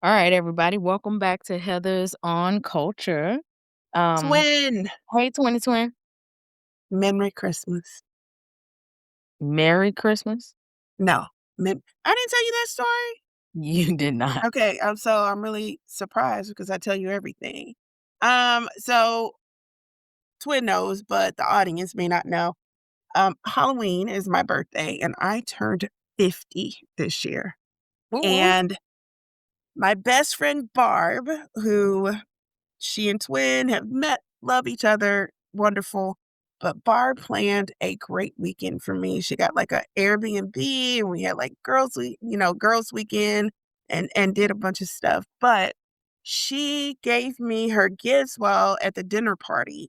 All right, everybody. Welcome back to Heather's on Culture. Um, Twin. hey, 2020. Memory Christmas. Merry Christmas. No. I didn't tell you that story? You did not. Okay, I'm really surprised because I tell you everything. So Twin knows, but the audience may not know. Halloween is my birthday, and I turned 50 this year. Ooh. And my best friend Barb, who she and Twin have met, love each other, wonderful. But Barb planned a great weekend for me. She got like a Airbnb and we had like girls weekend and did a bunch of stuff. But she gave me her gifts while at the dinner party.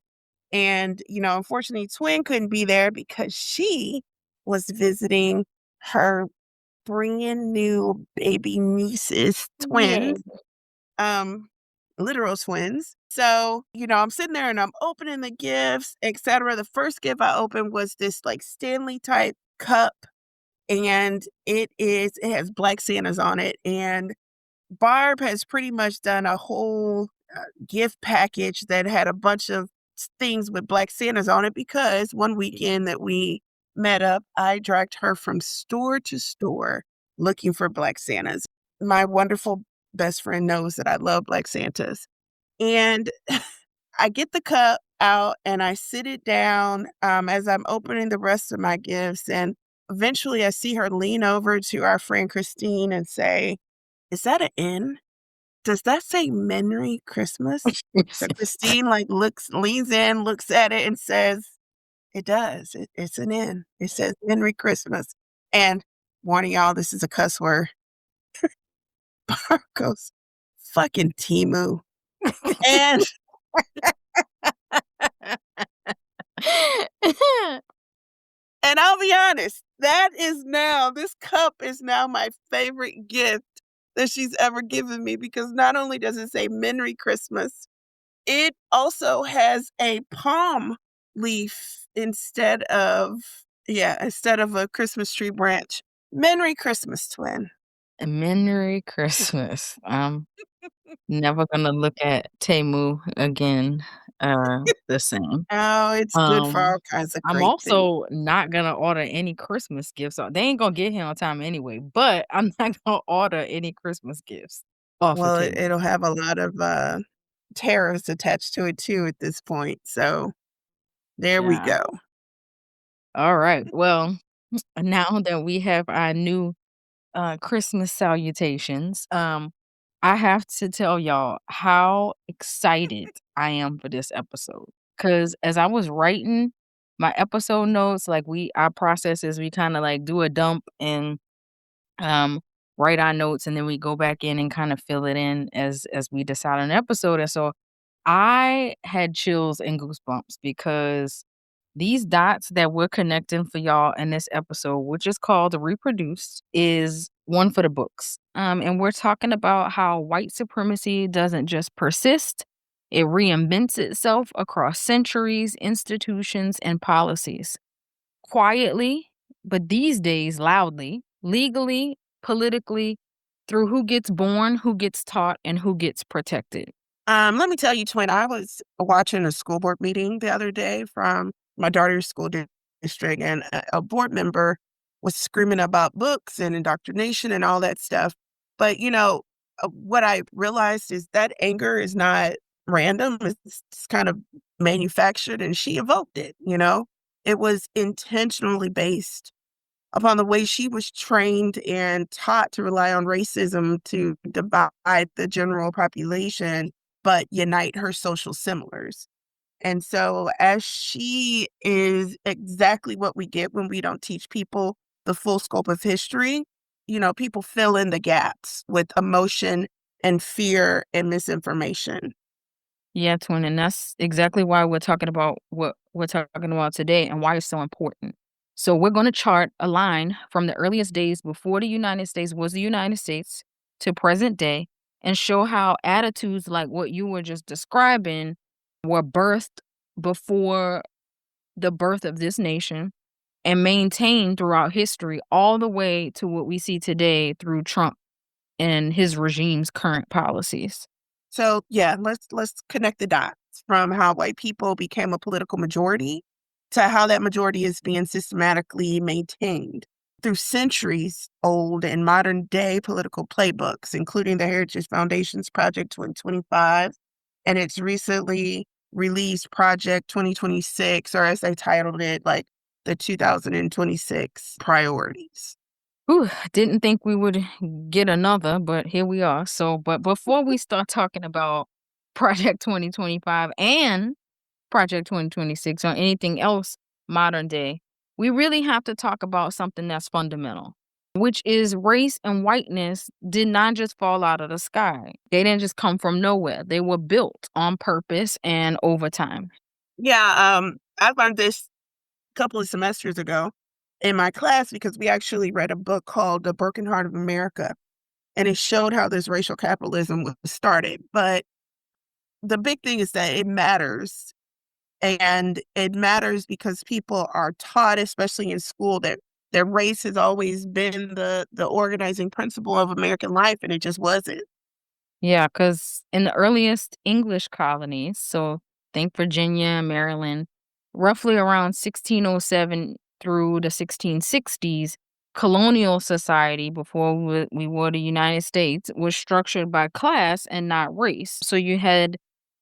And, unfortunately Twin couldn't be there because she was visiting her brand new baby niece's Yeah. twins, um, literal twins. So, I'm sitting there and I'm opening the gifts, etc. The first gift I opened was this like Stanley type cup, and it has Black Santas on it. And Barb has pretty much done a whole gift package that had a bunch of things with Black Santas on it because one weekend that we met up, I dragged her from store to store looking for Black Santas. My wonderful best friend knows that I love Black Santas. And I get the cup out and I sit it down as I'm opening the rest of my gifts. And eventually I see her lean over to our friend Christine and say, "Is that an N? Does that say Merry Christmas?" So Christine leans in, looks at it and says, "It does. It's an N. It says Merry Christmas." And warning y'all, this is a cuss word. Barb goes, "Fucking Timu." And and I'll be honest, this cup is now my favorite gift that she's ever given me because not only does it say Merry Christmas, it also has a palm leaf instead of a Christmas tree branch. Merry Christmas, twin. Merry Christmas. I'm never gonna look at Temu again the same. Oh, it's good for Um, all kinds of I'm great things. also not gonna order any Christmas gifts. They ain't gonna get here on time anyway, but I'm not gonna order any Christmas gifts off of Well, Temu. it'll have a lot of tariffs attached to it too at this point. So there we Yeah. go. All right. Well, now that we have our new Christmas salutations, I have to tell y'all how excited I am for this episode. Cause as I was writing my episode notes, like our process is we kind of like do a dump and um write our notes and then we go back in and kind of fill it in as we decide on an episode. And so I had chills and goosebumps because these dots that we're connecting for y'all in this episode, which is called Reproduce, is one for the books. And we're talking about how white supremacy doesn't just persist, it reinvents itself across centuries, institutions, and policies. Quietly, but these days loudly, legally, politically, through who gets born, who gets taught, and who gets protected. Let me tell you, twin, I was watching a school board meeting the other day from my daughter's school district, and a board member was screaming about books and indoctrination and all that stuff. But, what I realized is that anger is not random, it's kind of manufactured, and she evoked it. It was intentionally based upon the way she was trained and taught to rely on racism to divide the general population, but unite her social similars. And so, as she is exactly what we get when we don't teach people the full scope of history, people fill in the gaps with emotion and fear and misinformation. Yeah, twin, and that's exactly why we're talking about what we're talking about today and why it's so important. So we're going to chart a line from the earliest days before the United States was the United States to present day and show how attitudes like what you were just describing were birthed before the birth of this nation and maintained throughout history all the way to what we see today through Trump in his regime's current policies. So yeah, let's connect the dots from how white people became a political majority to how that majority is being systematically maintained through centuries old and modern day political playbooks, including the Heritage Foundation's Project 2025 and its recently released Project 2026, or as they titled it, like the 2026 priorities. Whew, didn't think we would get another, but here we are. So, but before we start talking about Project 2025 and Project 2026 or anything else modern day, we really have to talk about something that's fundamental, which is race and whiteness did not just fall out of the sky. They didn't just come from nowhere. They were built on purpose and over time. Yeah, I learned this a couple of semesters ago in my class because we actually read a book called The Broken Heart of America, and it showed how this racial capitalism was started. But the big thing is that it matters. And it matters because people are taught, especially in school, that race has always been the organizing principle of American life, and it just wasn't. Yeah, because in the earliest English colonies, so think Virginia, Maryland, roughly around 1607 through the 1660s, colonial society, before we were the United States, was structured by class and not race. So you had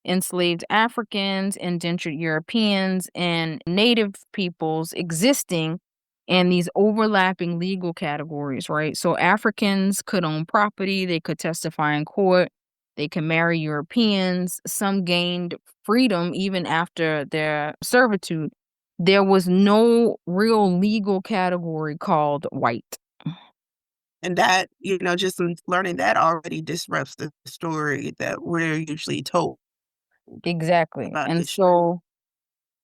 enslaved Africans, indentured Europeans, and native peoples existing in these overlapping legal categories, right? So Africans could own property, they could testify in court, they could marry Europeans. Some gained freedom even after their servitude. There was no real legal category called white. And that, just in learning that already disrupts the story that we're usually told Exactly. about And history. so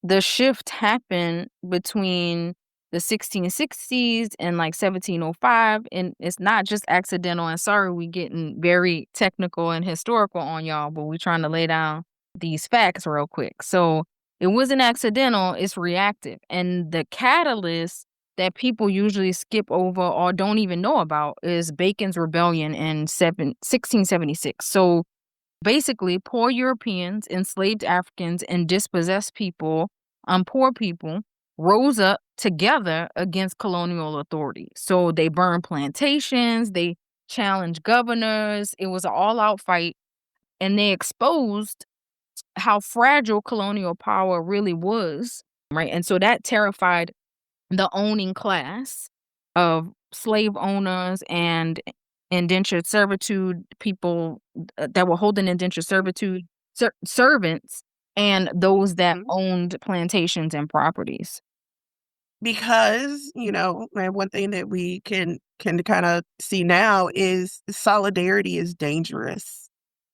the shift happened between the 1660s and like 1705, and it's not just accidental. And sorry, we getting very technical and historical on y'all, but we're trying to lay down these facts real quick. So it wasn't accidental, it's reactive. And the catalyst that people usually skip over or don't even know about is Bacon's rebellion in 1676. So basically, poor Europeans, enslaved Africans, and dispossessed people, poor people, rose up together against colonial authority. So they burned plantations, they challenged governors. It was an all out fight, and they exposed how fragile colonial power really was. Right. And so that terrified the owning class of slave owners and indentured servitude people that were holding indentured servitude servants and those that Mhm. owned plantations and properties. Because, and one thing that we can kind of see now is solidarity is dangerous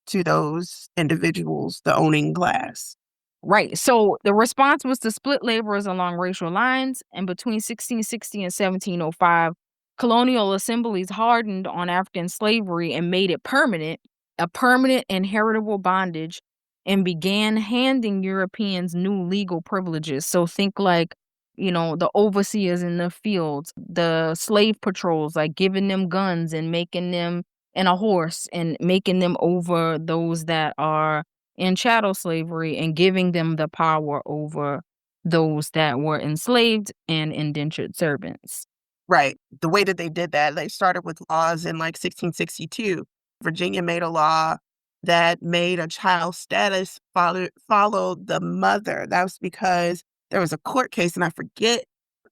to those individuals, the owning class. Right. So the response was to split laborers along racial lines. And between 1660 and 1705, colonial assemblies hardened on African slavery and made it permanent, a permanent inheritable bondage, and began handing Europeans new legal privileges. So think like, the overseers in the fields, the slave patrols, like giving them guns and making them and a horse and making them over those that are in chattel slavery and giving them the power over those that were enslaved and indentured servants. Right. The way that they did that, they started with laws in like 1662. Virginia made a law that made a child's status follow the mother. That was because there was a court case, and I forget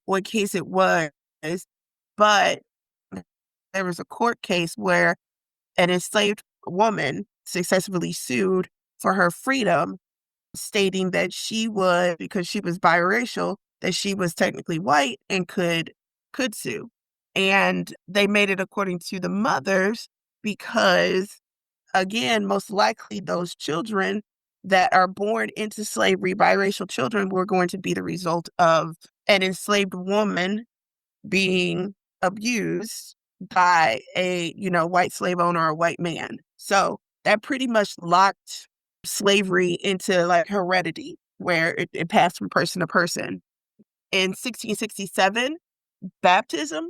what case it was, but there was a court case where an enslaved woman successfully sued for her freedom, stating that she would, because she was biracial, that she was technically white and could sue. And they made it according to the mothers because, again, most likely those children that are born into slavery, biracial children, were going to be the result of an enslaved woman being abused by a, white slave owner or a white man. So that pretty much locked slavery into like heredity, where it passed from person to person. In 1667, baptism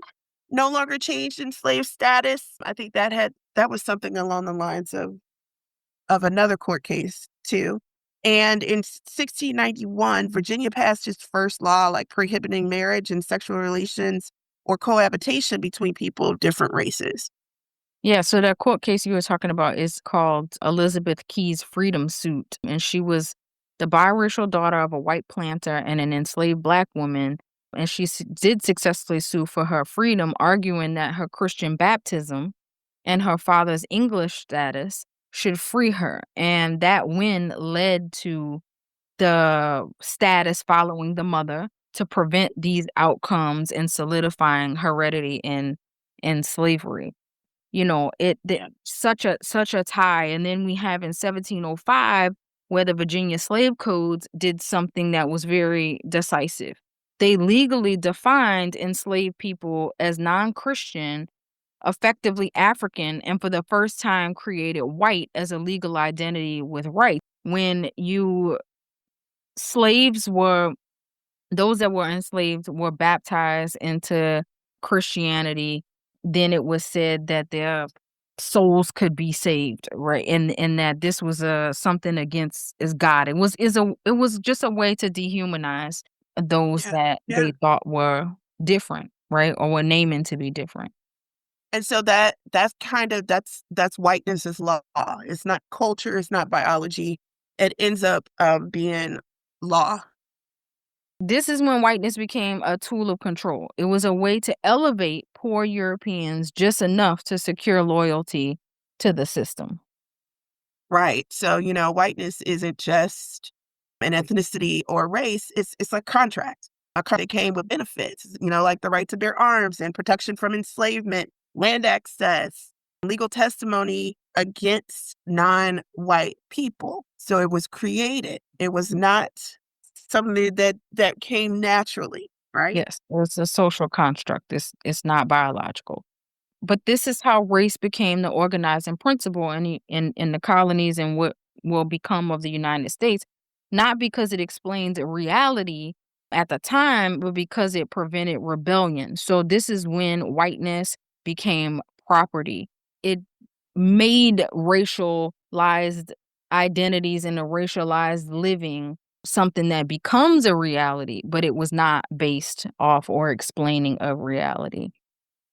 no longer changed enslaved status. I think that had That was something along the lines of another court case too. And in 1691, Virginia passed its first law like prohibiting marriage and sexual relations or cohabitation between people of different races. Yeah, so that court case you were talking about is called Elizabeth Key's Freedom Suit, and she was the biracial daughter of a white planter and an enslaved black woman, and she did successfully sue for her freedom, arguing that her Christian baptism and her father's English status should free her, and that win led to the status following the mother to prevent these outcomes and solidifying heredity in slavery. You know, such a tie, and then we have in 1705 where the Virginia slave codes did something that was very decisive. They legally defined enslaved people as non-Christian, effectively African, and for the first time created white as a legal identity with rights. When you slaves were those that were enslaved were baptized into Christianity, then it was said that their souls could be saved, right? And that this was something against is God. It was just a way to dehumanize those Yeah. that Yeah. they thought were different, right? Or were naming to be different. And so that's whiteness is law. It's not culture, it's not biology. It ends up being law. This is when whiteness became a tool of control. It was a way to elevate poor Europeans just enough to secure loyalty to the system. Right. So, whiteness isn't just an ethnicity or race, it's like contract. A contract came with benefits, like the right to bear arms and protection from enslavement, land access, legal testimony against non-white people. So it was created. It was not something that came naturally, right? Yes, it's a social construct. It's not biological. But this is how race became the organizing principle in the colonies and what will become of the United States, not because it explains a reality at the time, but because it prevented rebellion. So this is when whiteness became property. It made racialized identities and a racialized living something that becomes a reality, but it was not based off or explaining a reality.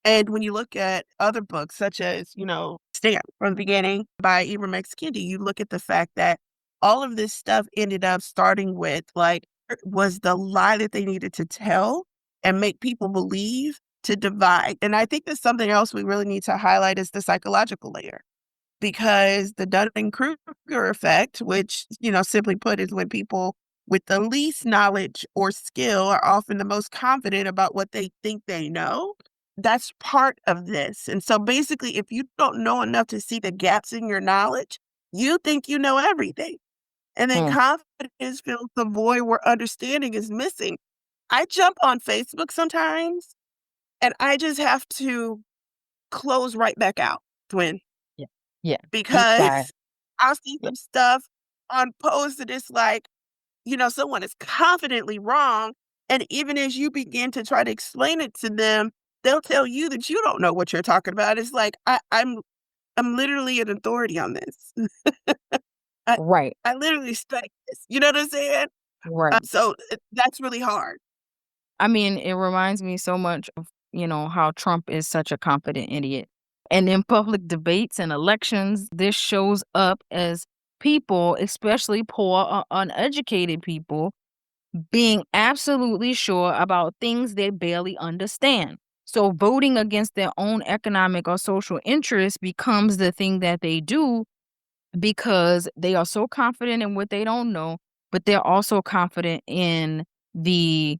And when you look at other books, such as, Stamp from the Beginning by Ibram X. Kendi, you look at the fact that all of this stuff ended up starting with, like, was the lie that they needed to tell and make people believe to divide. And I think that's something else we really need to highlight is the psychological layer. Because the Dunning-Kruger effect, which, simply put, is when people with the least knowledge or skill are often the most confident about what they think they know, that's part of this. And so basically, if you don't know enough to see the gaps in your knowledge, you think you know everything. And then Mm, confidence fills the void where understanding is missing. I jump on Facebook sometimes and I just have to close right back out, twin, yeah, yeah, I'm sorry. because I'll see Yeah, some stuff on posts that it's like, someone is confidently wrong. And even as you begin to try to explain it to them, they'll tell you that you don't know what you're talking about. It's like I'm literally an authority on this. I right, I literally study this. You know what I'm saying? right. So that's really hard. I mean, it reminds me so much of, how Trump is such a confident idiot. And in public debates and elections, this shows up as people, especially poor or uneducated people, being absolutely sure about things they barely understand. So voting against their own economic or social interests becomes the thing that they do because they are so confident in what they don't know, but they're also confident in the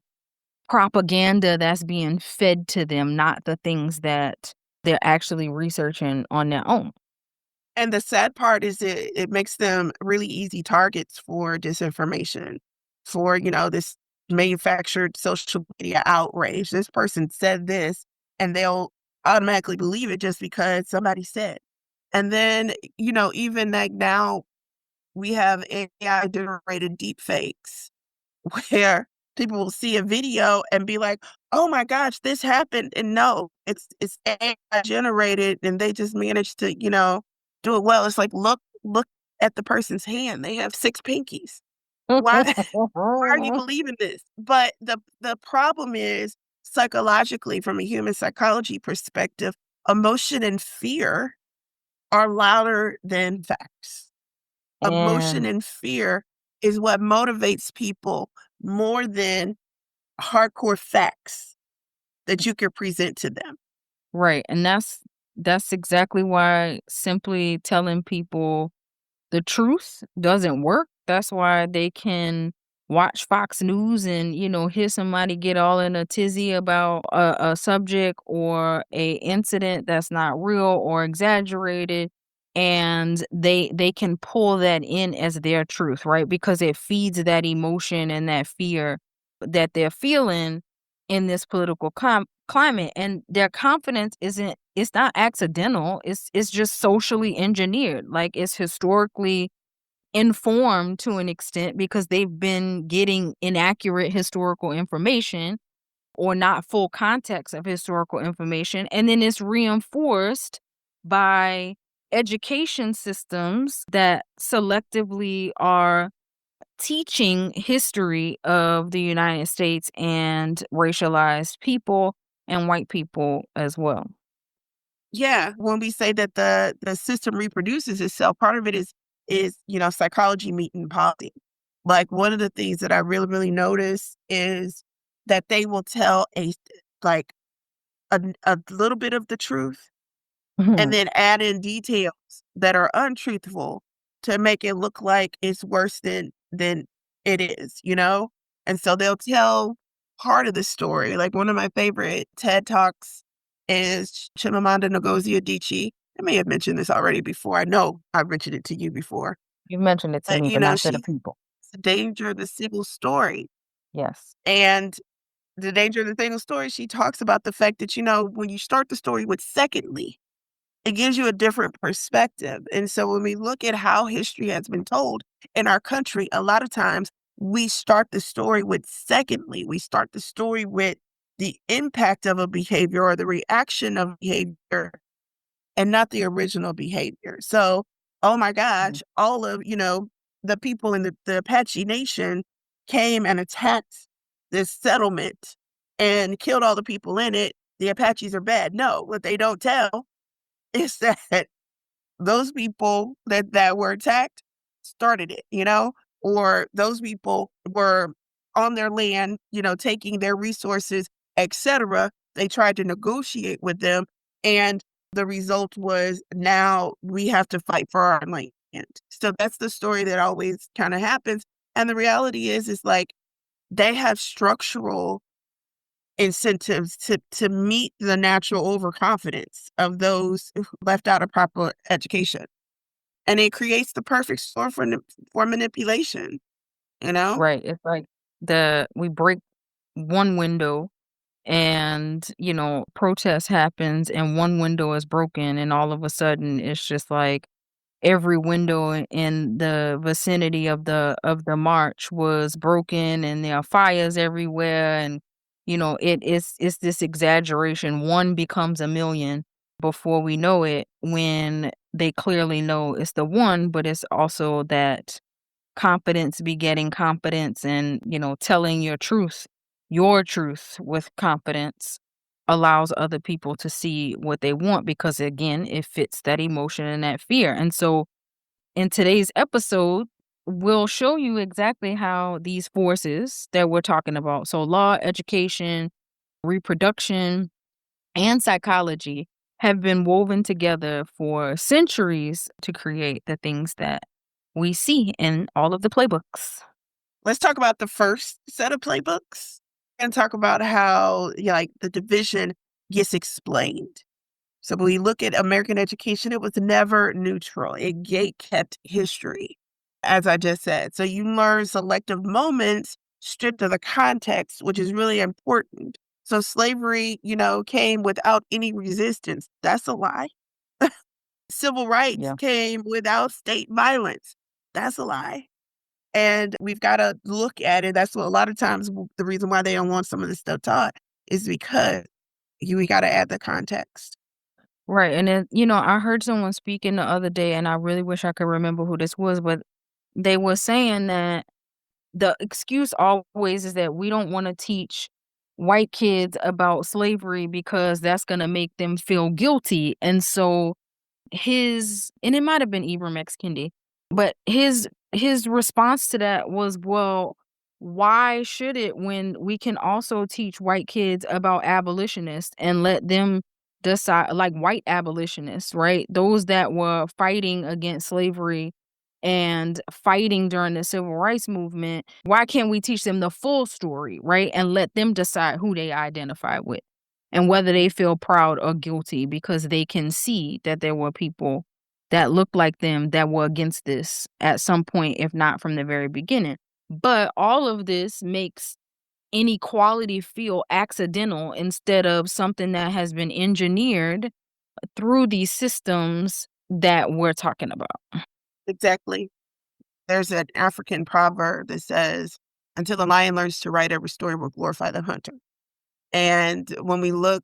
propaganda that's being fed to them, not the things that they're actually researching on their own. And the sad part is it makes them really easy targets for disinformation, for, this manufactured social media outrage. This person said this, and they'll automatically believe it just because somebody said. And then, even like now we have AI generated deep fakes where People will see a video and be like, "Oh my gosh, this happened." And no, it's AI generated and they just managed to, do it well. It's like, look at the person's hand. They have 6 pinkies. Why why are you believing this? But the problem is psychologically, from a human psychology perspective, emotion and fear are louder than facts. Emotion And and fear is what motivates people more than hardcore facts that you could present to them. right, and that's exactly why simply telling people the truth doesn't work. That's why they can watch Fox News and, hear somebody get all in a tizzy about a subject or a incident that's not real or exaggerated, and they can pull that in as their truth, right? Because it feeds that emotion and that fear that they're feeling in this political climate, and their confidence isn't it's not accidental, it's just socially engineered, like, it's historically informed to an extent because they've been getting inaccurate historical information or not full context of historical information, and then it's reinforced by education systems that selectively are teaching history of the United States and racialized people and white people as well. Yeah, when we say that the system reproduces itself, part of it is, psychology meeting policy. Like, one of the things that I really, really notice is that they will tell like, a little bit of the truth and Mhm. then add in details that are untruthful to make it look like it's worse than it is, you know? And so they'll tell part of the story. Like, one of my favorite TED Talks is Chimamanda Ngozi Adichie. I may have mentioned this already before. I know I've mentioned it to you before. You mentioned it to But, me, but not to the she's people. the danger of the single story. Yes. And the danger of the single story, she talks about the fact that, when you start the story with secondly, it gives you a different perspective. And so when we look at how history has been told in our country, a lot of times we start the story with secondly. We start the story with the impact of a behavior or the reaction of behavior and not the original behavior. So, oh my Mhm. gosh, all of, the people in the Apache Nation came and attacked this settlement and killed all the people in it. The Apaches are bad. No, what they don't tell is that those people that were attacked started it, or those people were on their land, taking their resources, etc. They tried to negotiate with them, and the result was now we have to fight for our land. So that's the story that always kind of happens. And the reality is like they have structural incentives to meet the natural overconfidence of those who left out a proper education. And it creates the perfect storm for manipulation, you know? Right, it's like we break one window and, protest happens and one window is broken and all of a sudden it's just like every window in the vicinity of the march was broken and there are fires everywhere, and it's this exaggeration. One becomes a million before we know it, when they clearly know it's the one, but it's also that confidence begetting confidence, and telling your truth with confidence allows other people to see what they want, because again it fits that emotion and that fear. And so in today's episode, we'll show you exactly how these forces that we're talking about, so law, education, reproduction, and psychology, have been woven together for centuries to create the things that we see in all of the playbooks. Let's talk about the first set of playbooks and talk about how, like, the division gets explained. So when we look at American education, it was never neutral. It gate kept history, as I just said. So you learn selective moments stripped of the context, which is really important. So slavery, came without any resistance. That's a lie. Civil rights Yeah. came without state violence. That's a lie. And we've got to look at it. That's what a lot of times the reason why they don't want some of this stuff taught is because we got to add the context. Right, and then, I heard someone speaking the other day, and I really wish I could remember who this was, but they were saying that the excuse always is that we don't wanna teach white kids about slavery because that's gonna make them feel guilty, and so it might have been Ibram X. Kendi, but his response to that was, "Well, why should it when we can also teach white kids about abolitionists and let them decide, like white abolitionists, right? Those that were fighting against slavery and fighting during the civil rights movement, why can't we teach them the full story, right? And let them decide who they identify with and whether they feel proud or guilty because they can see that there were people that looked like them that were against this at some point, if not from the very beginning. But all of this makes inequality feel accidental instead of something that has been engineered through these systems that we're talking about." Exactly. There's an African proverb that says, "Until the lion learns to write, every story will glorify the hunter." And when we look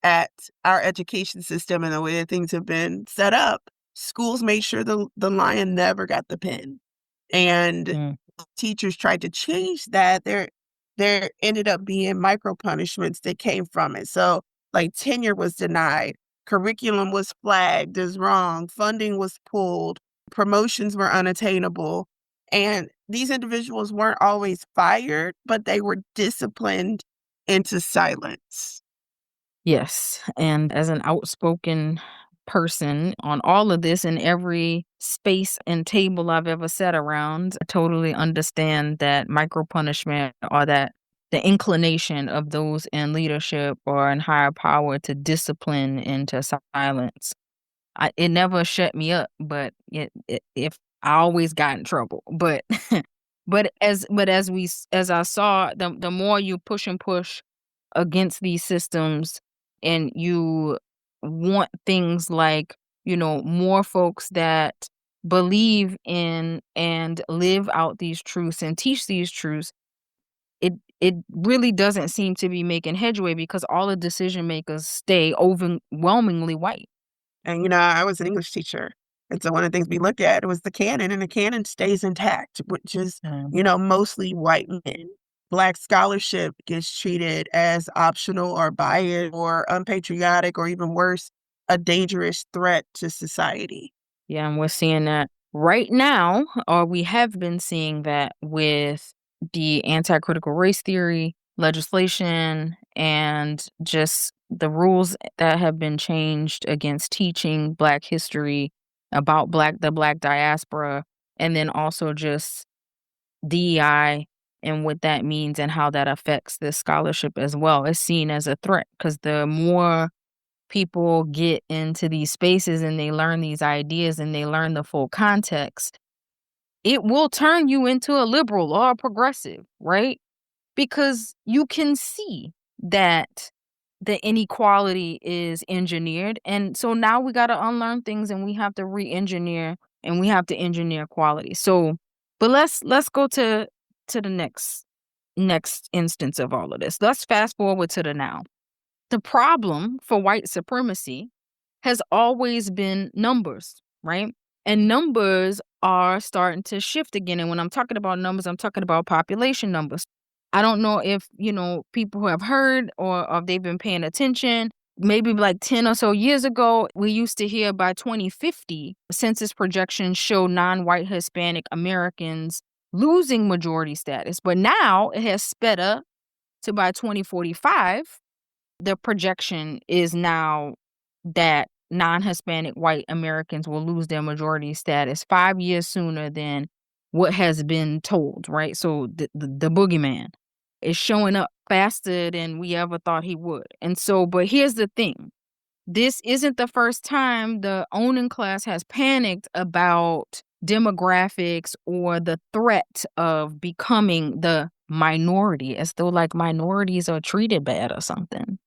at our education system and the way that things have been set up, schools made sure the lion never got the pen. And Mm. teachers tried to change that. There ended up being micro punishments that came from it. So like tenure was denied, curriculum was flagged as wrong, funding was pulled, promotions were unattainable. And these individuals weren't always fired, but they were disciplined into silence. Yes, and as an outspoken person on all of this in every space and table I've ever sat around, I totally understand that micro punishment or that the inclination of those in leadership or in higher power to discipline into silence. It never shut me up, but if I always got in trouble. But as I saw, the more you push and push against these systems and you want things like, more folks that believe in and live out these truths and teach these truths, it really doesn't seem to be making headway because all the decision makers stay overwhelmingly white. And, I was an English teacher. And so one of the things we looked at was the canon, and the canon stays intact, which is, mostly white men. Black scholarship gets treated as optional or biased or unpatriotic or even worse, a dangerous threat to society. Yeah, and we're seeing that right now, or we have been seeing that with the anti-critical race theory legislation and just the rules that have been changed against teaching Black history about the Black diaspora, and then also just DEI and what that means and how that affects this scholarship as well. It's seen as a threat because the more people get into these spaces and they learn these ideas and they learn the full context, it will turn you into a liberal or a progressive, right? Because you can see that the inequality is engineered. And so now we got to unlearn things and we have to re-engineer and we have to engineer quality. So, but let's go to the next instance of all of this. Let's fast forward to the now. The problem for white supremacy has always been numbers, right? And numbers are starting to shift again. And when I'm talking about numbers, I'm talking about population numbers. I don't know if, people who have heard or if they've been paying attention. Maybe like 10 or so years ago, we used to hear by 2050, census projections show non white Hispanic Americans losing majority status. But now it has sped up to by 2045 the projection is now that non-Hispanic white Americans will lose their majority status 5 years sooner than what has been told, right? So the boogeyman is showing up faster than we ever thought he would. And so, but here's the thing. This isn't the first time the owning class has panicked about demographics or the threat of becoming the minority, as though like minorities are treated bad or something.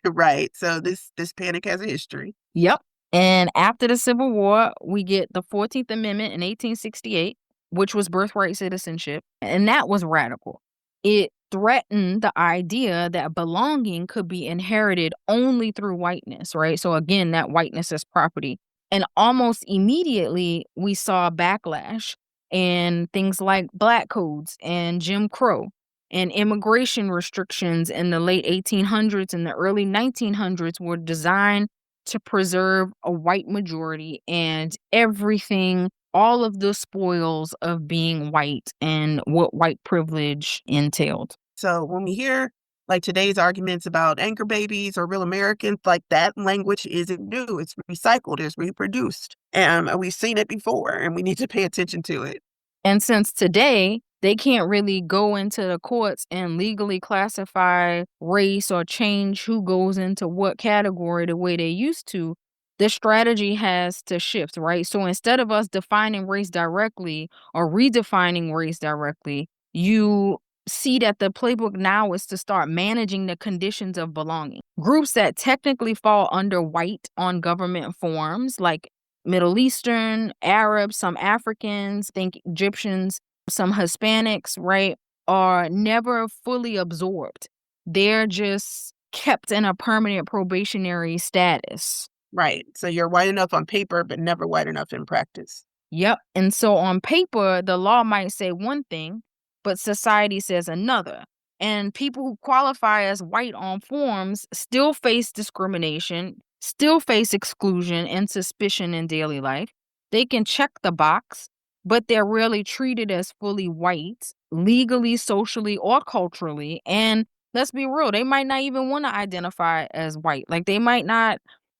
Right. So this panic has a history. Yep. And after the Civil War, we get the 14th Amendment in 1868. which was birthright citizenship, and that was radical. It threatened the idea that belonging could be inherited only through whiteness, right? So again, that whiteness is property. And almost immediately, we saw backlash and things like black codes and Jim Crow and immigration restrictions in the late 1800s and the early 1900s were designed to preserve a white majority and everything, all of the spoils of being white and what white privilege entailed. So when we hear like today's arguments about anchor babies or real Americans, like that language isn't new. It's recycled, it's reproduced. And we've seen it before and we need to pay attention to it. And since today, they can't really go into the courts and legally classify race or change who goes into what category the way they used to, the strategy has to shift, right? So instead of us defining race directly or redefining race directly, you see that the playbook now is to start managing the conditions of belonging. Groups that technically fall under white on government forms, like Middle Eastern, Arabs, some Africans, think Egyptians, some Hispanics, right, are never fully absorbed. They're just kept in a permanent probationary status. Right. So you're white enough on paper, but never white enough in practice. Yep. And so on paper, the law might say one thing, but society says another. And people who qualify as white on forms still face discrimination, still face exclusion and suspicion in daily life. They can check the box, but they're rarely treated as fully white, legally, socially, or culturally. And let's be real, they might not even want to identify as white. Like they might not,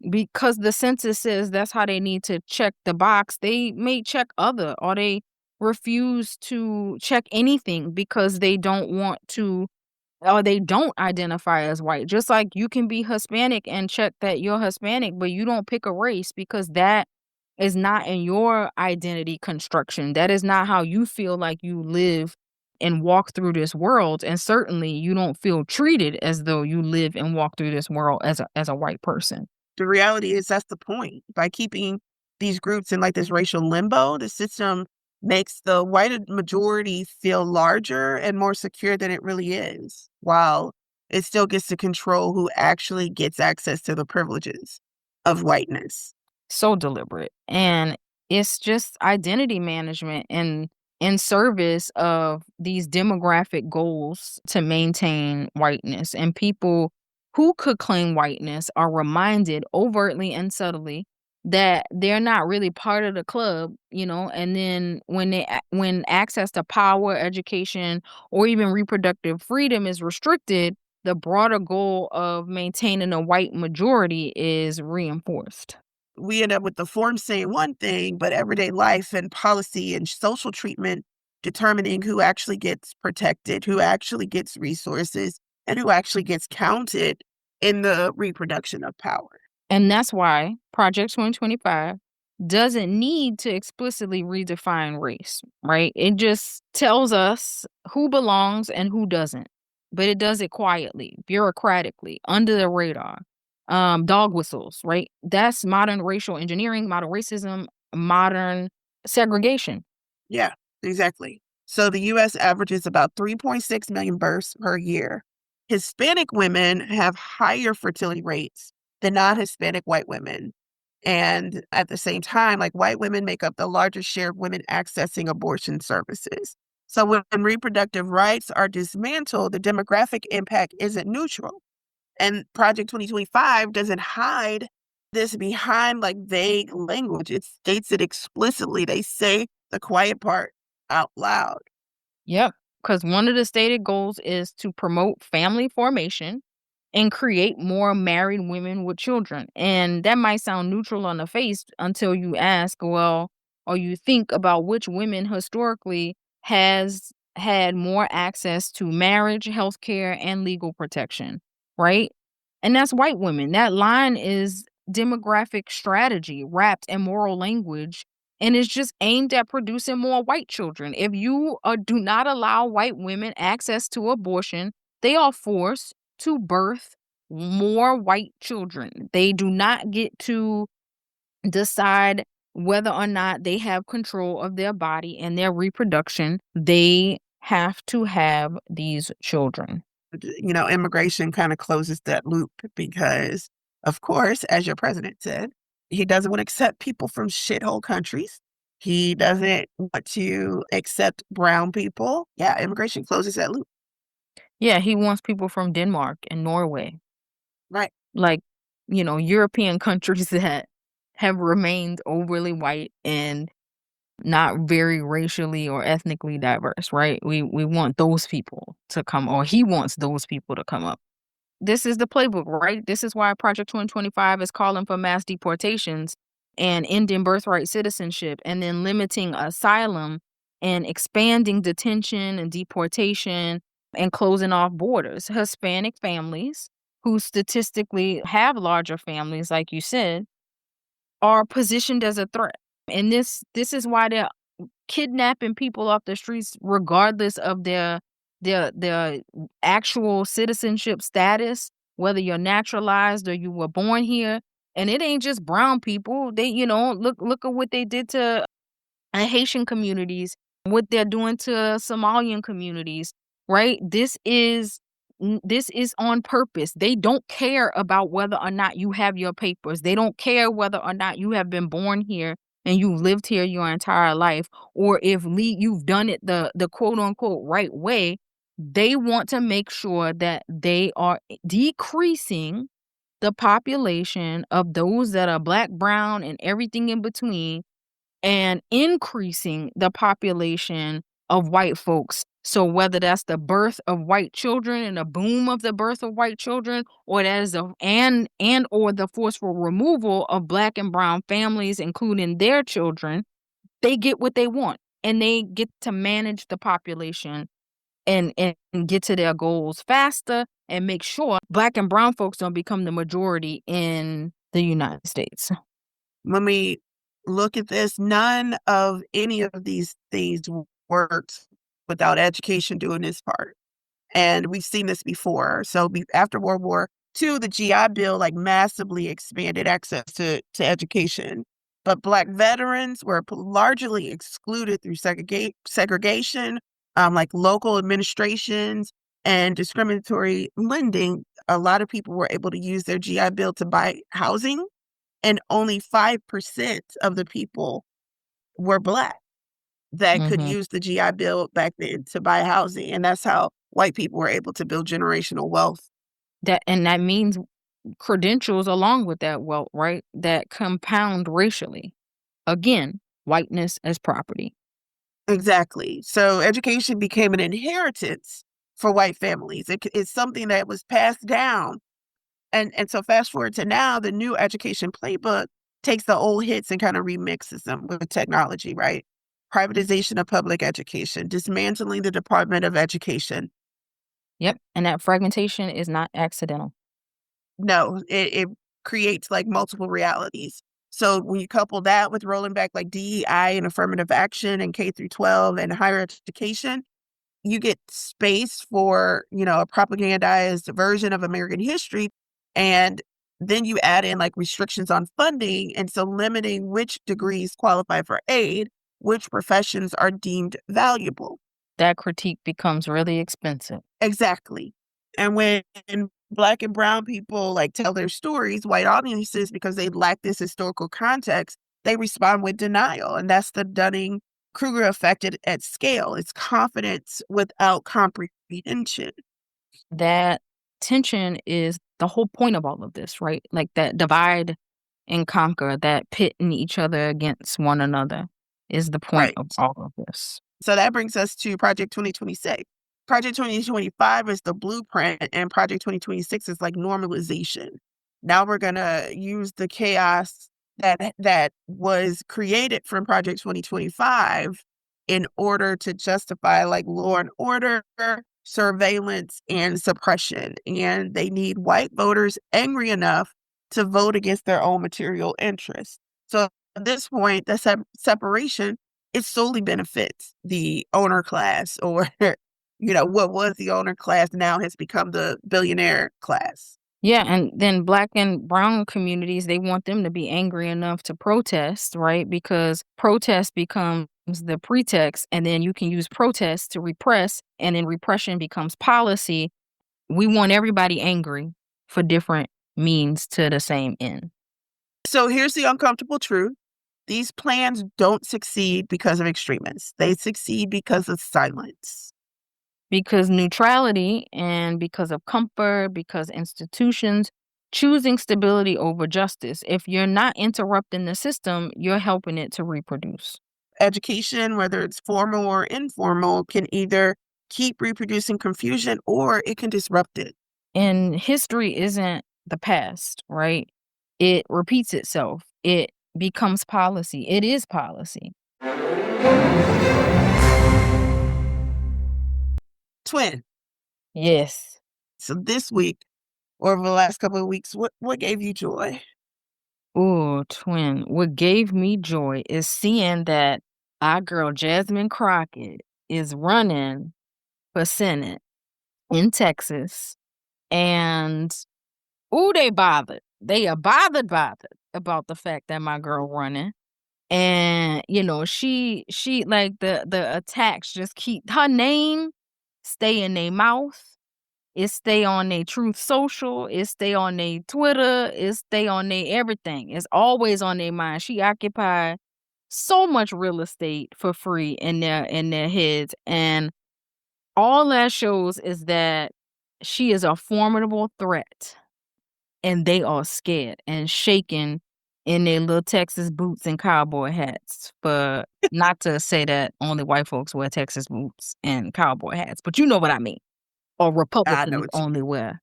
because the census says that's how they need to check the box. They may check other, or they refuse to check anything because they don't want to, or they don't identify as white. Just like you can be Hispanic and check that you're Hispanic, but you don't pick a race because that is not in your identity construction. That is not how you feel like you live and walk through this world. And certainly you don't feel treated as though you live and walk through this world as a white person. The reality is that's the point. By keeping these groups in like this racial limbo, the system makes the white majority feel larger and more secure than it really is, while it still gets to control who actually gets access to the privileges of whiteness. So deliberate. And it's just identity management and in service of these demographic goals to maintain whiteness. And people who could claim whiteness are reminded overtly and subtly that they're not really part of the club, and then when access to power, education, or even reproductive freedom is restricted, the broader goal of maintaining a white majority is reinforced. We end up with the form saying one thing, but everyday life and policy and social treatment determining who actually gets protected, who actually gets resources, and who actually gets counted in the reproduction of power. And that's why Project 2025 doesn't need to explicitly redefine race, right? It just tells us who belongs and who doesn't. But it does it quietly, bureaucratically, under the radar. Dog whistles, right? That's modern racial engineering, modern racism, modern segregation. Yeah, exactly. So the US averages about 3.6 million births per year. Hispanic women have higher fertility rates than non-Hispanic white women. And at the same time, like white women make up the largest share of women accessing abortion services. So when reproductive rights are dismantled, the demographic impact isn't neutral. And Project 2025 doesn't hide this behind like vague language. It states it explicitly. They say the quiet part out loud. Yep. Because one of the stated goals is to promote family formation and create more married women with children. And that might sound neutral on the face until you ask, well, or you think about which women historically has had more access to marriage, healthcare, and legal protection, right? And that's white women. That line is demographic strategy wrapped in moral language and is just aimed at producing more white children. If you do not allow white women access to abortion, they are forced to birth more white children. They do not get to decide whether or not they have control of their body and their reproduction, they have to have these children. Immigration kind of closes that loop because, of course, as your president said, he doesn't want to accept people from shithole countries. He doesn't want to accept brown people. Yeah, immigration closes that loop. Yeah, he wants people from Denmark and Norway, Right. like, European countries that have remained overly white and not very racially or ethnically diverse, right? We want those people to come, or he wants those people to come up. This is the playbook, right? This is why Project 2025 is calling for mass deportations and ending birthright citizenship and then limiting asylum and expanding detention and deportation and closing off borders. Hispanic families who statistically have larger families, like you said, are positioned as a threat. And this is why they're kidnapping people off the streets regardless of their actual citizenship status, whether you're naturalized or you were born here. And it ain't just brown people. They, look at what they did to Haitian communities, what they're doing to Somalian communities, right? This is on purpose. They don't care about whether or not you have your papers. They don't care whether or not you have been born here and you've lived here your entire life, or if you've done it the quote unquote right way. They want to make sure that they are decreasing the population of those that are black, brown, and everything in between, and increasing the population of white folks. So whether that's the birth of white children and a boom of the birth of white children, or that is and or the forceful removal of black and brown families, including their children, they get what they want. And they get to manage the population and get to their goals faster and make sure black and brown folks don't become the majority in the United States. When we look at this, none of any of these things works without education doing its part. And we've seen this before. So after World War II, the GI Bill like massively expanded access to education. But Black veterans were largely excluded through segregation, like local administrations and discriminatory lending. A lot of people were able to use their GI Bill to buy housing, and only 5% of the people were Black that could Mhm. use the GI Bill back then to buy housing, and that's how white people were able to build generational wealth. That means credentials along with that wealth, right? That compound racially. Again, whiteness as property. Exactly. So education became an inheritance for white families. It's something that was passed down. And so fast forward to now, the new education playbook takes the old hits and kind of remixes them with technology, right? Privatization of public education, dismantling the Department of Education. Yep. And that fragmentation is not accidental. No, it creates like multiple realities. So when you couple that with rolling back like DEI and affirmative action and K through 12 and higher education, you get space for, a propagandized version of American history. And then you add in like restrictions on funding. And so limiting which degrees qualify for aid, which professions are deemed valuable. That critique becomes really expensive. Exactly. And when Black and brown people like tell their stories, white audiences, because they lack this historical context, they respond with denial. And that's the Dunning-Kruger effect at scale. It's confidence without comprehension. That tension is the whole point of all of this, right? Like that divide and conquer, that pitting each other against one another is the point Right. of all of this. So that brings us to Project 2026. Project 2025 is the blueprint, and Project 2026 is like normalization. Now we're going to use the chaos that was created from Project 2025 in order to justify like law and order, surveillance, and suppression. And they need white voters angry enough to vote against their own material interests. So at this point, the separation, it solely benefits the owner class, or what was the owner class now has become the billionaire class. Yeah, and then black and brown communities, they want them to be angry enough to protest, right? Because protest becomes the pretext, and then you can use protest to repress, and then repression becomes policy. We want everybody angry for different means to the same end. So here's the uncomfortable truth. These plans don't succeed because of extremists. They succeed because of silence. Because neutrality and because of comfort, because institutions choosing stability over justice. If you're not interrupting the system, you're helping it to reproduce. Education, whether it's formal or informal, can either keep reproducing confusion or it can disrupt it. And history isn't the past, right? It repeats itself. It becomes policy. It is policy. Twin. Yes. So this week or over the last couple of weeks, what gave you joy? Ooh, twin. What gave me joy is seeing that our girl Jasmine Crockett is running for Senate in Texas. And ooh, they bothered. They are bothered about the fact that my girl running. And she like the attacks just keep her name stay in their mouth. It stay on their Truth Social. It stay on their Twitter. It stay on their everything. It's always on their mind. She occupied so much real estate for free in their heads, and all that shows is that she is a formidable threat, and they are scared and shaking in their little Texas boots and cowboy hats. But not to say that only white folks wear Texas boots and cowboy hats, but you know what I mean. Or I know Republicans what you only wear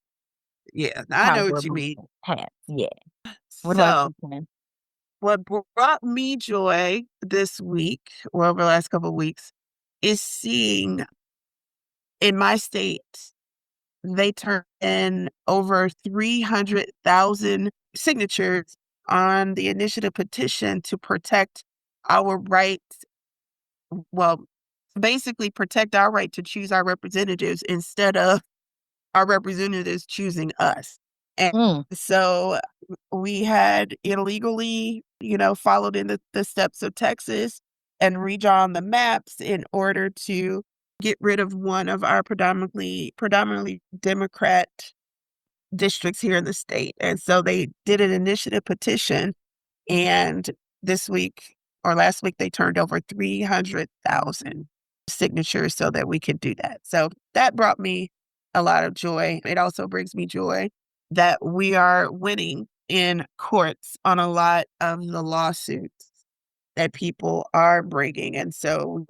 Yeah, I know cowboy what you boots mean. and hats. Yeah. What about So you, Quinn? what brought me joy this week or over the last couple of weeks is seeing in my state, they turned in over 300,000 signatures on the initiative petition to protect our rights. Well, basically protect our right to choose our representatives instead of our representatives choosing us. And Mm, so we had illegally, followed in the steps of Texas and redrawn the maps in order to get rid of one of our predominantly Democrat districts here in the state. And so they did an initiative petition, and this week or last week they turned over 300,000 signatures so that we could do that. So that brought me a lot of joy. It also brings me joy that we are winning in courts on a lot of the lawsuits that people are bringing. And so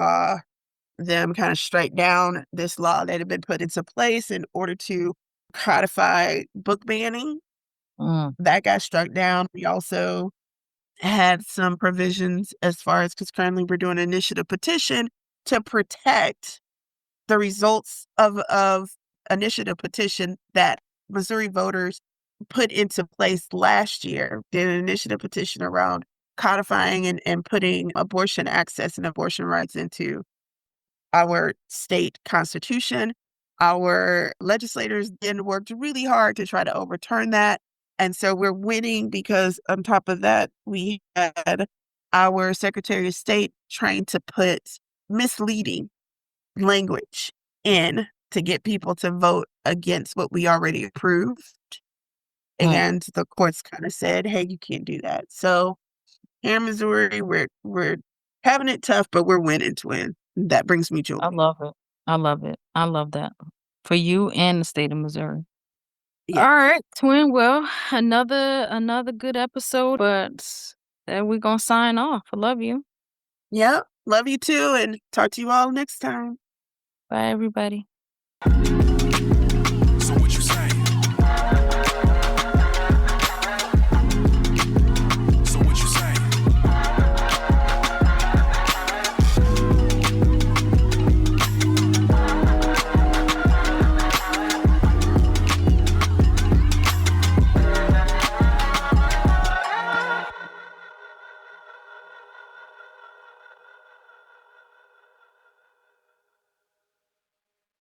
them kind of strike down this law that had been put into place in order to codify book banning. mm, That got struck down. We also had some provisions as far as because currently we're doing an initiative petition to protect the results of initiative petition that Missouri voters put into place last year. Did an initiative petition around codifying and putting abortion access and abortion rights into our state constitution. Our legislators then worked really hard to try to overturn that. And so we're winning because on top of that, we had our Secretary of State trying to put misleading language in to get people to vote against what we already approved. mm. And the courts kind of said, hey, you can't do that. So here in Missouri, we're having it tough, but we're winning, twin. That brings me joy. I love it. I love it. I love that for you and the state of Missouri. Yeah. All right, twin. Well, another good episode, but then we're gonna sign off. I love you. Yep. Love you too, and talk to you all next time. Bye, everybody.